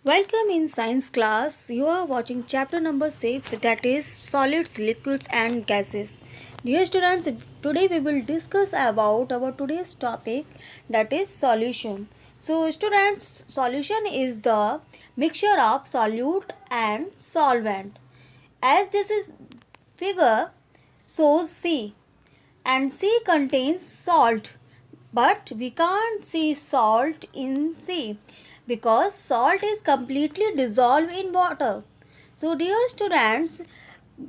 Welcome in science class. You are watching chapter number 6, that is solids, liquids and gases. Dear students, today we will discuss about our today's topic, that is solution. So students, solution is the mixture of solute and solvent. As this is figure shows C, and C contains salt, but we can't see salt in C because salt is completely dissolved in water. So dear students,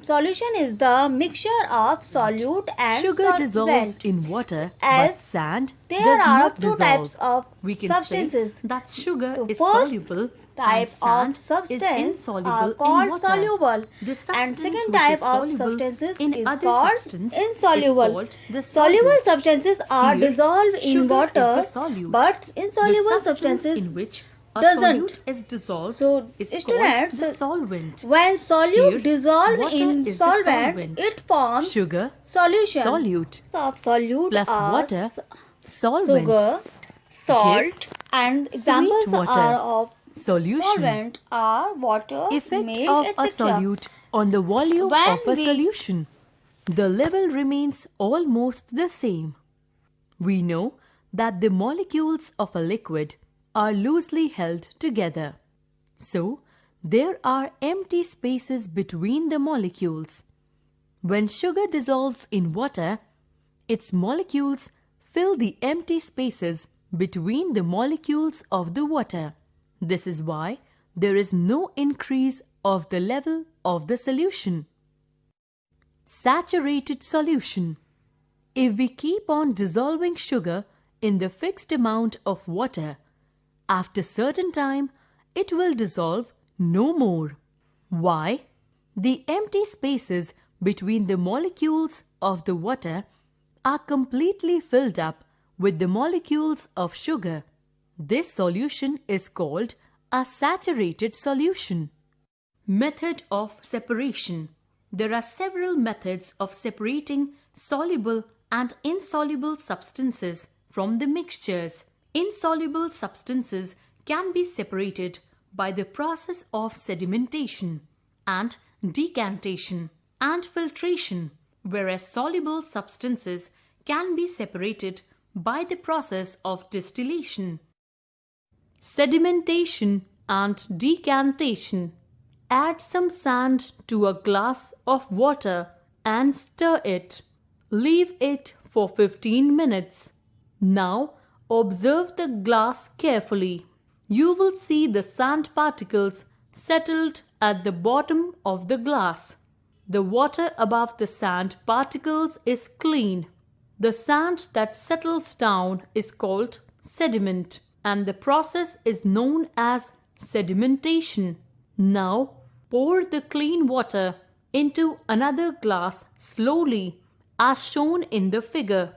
solution is the mixture of solute and Sugar dissolves solvent. in water, but As sand there does are not two dissolve. types of We can substances. say that sugar The is first soluble type and sand of substance is are insoluble called in water. soluble, The and substance second which type is of soluble substances in is other called substance insoluble. is called the Soluble solvent. substances are Here, dissolved in sugar water, is the solute. but insoluble The substance substances in which a doesn't. solute is dissolved So is students, called the solvent. when solute Here, dissolve water in is the solvent, solvent. it forms Sugar, solution. solute Of solute plus are water, solvent. sugar, salt, and sweet examples water. are of Solution. solvent are water, Effect milk, of a etc. solute on the volume When of a we- solution. The level remains almost the same. We know that the molecules of a liquid are loosely held together. So, there are empty spaces between the molecules. When sugar dissolves in water, its molecules fill the empty spaces between the molecules of the water. This is why there is no increase of the level of the solution. Saturated solution. If we keep on dissolving sugar in the fixed amount of water, after certain time it will dissolve no more. Why? The empty spaces between the molecules of the water are completely filled up with the molecules of sugar. This solution is called a saturated solution. Method of separation. There are several methods of separating soluble and insoluble substances from the mixtures. Insoluble substances can be separated by the process of sedimentation and decantation and filtration, whereas soluble substances can be separated by the process of distillation. Sedimentation and decantation. Add some sand to a glass of water and stir it. Leave it for 15 minutes. Now observe the glass carefully. You will see the sand particles settled at the bottom of the glass. The water above the sand particles is clean. The sand that settles down is called sediment, and the process is known as sedimentation. Now pour the clean water into another glass slowly as shown in the figure.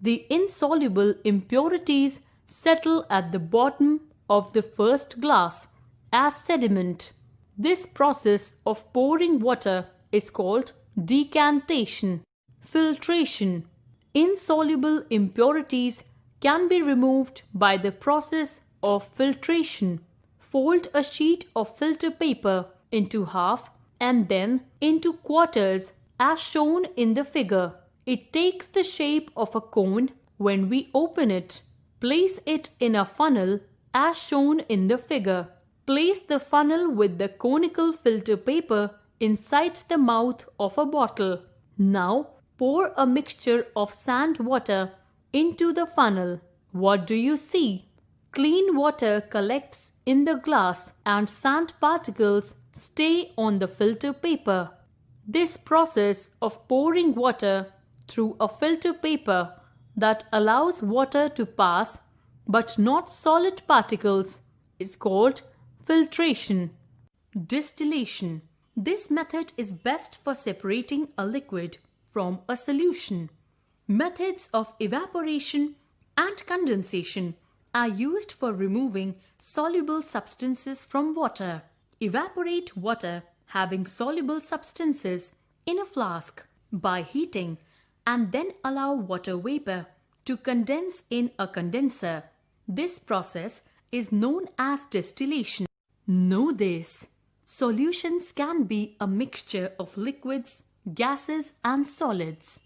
The insoluble impurities settle at the bottom of the first glass as sediment. This process of pouring water is called decantation. Filtration. Insoluble impurities can be removed by the process of filtration. Fold a sheet of filter paper into half and then into quarters as shown in the figure. It takes the shape of a cone when we open it. Place it in a funnel as shown in the figure. Place the funnel with the conical filter paper inside the mouth of a bottle. Now pour a mixture of sand water into the funnel. What do you see? Clean water collects in the glass and sand particles stay on the filter paper. This process of pouring water through a filter paper that allows water to pass but not solid particles is called filtration. Distillation. This method is best for separating a liquid from a solution. Methods of evaporation and condensation are used for removing soluble substances from water. Evaporate water having soluble substances in a flask by heating and then allow water vapor to condense in a condenser. This process is known as distillation. Know this. Solutions can be a mixture of liquids, gases, and solids.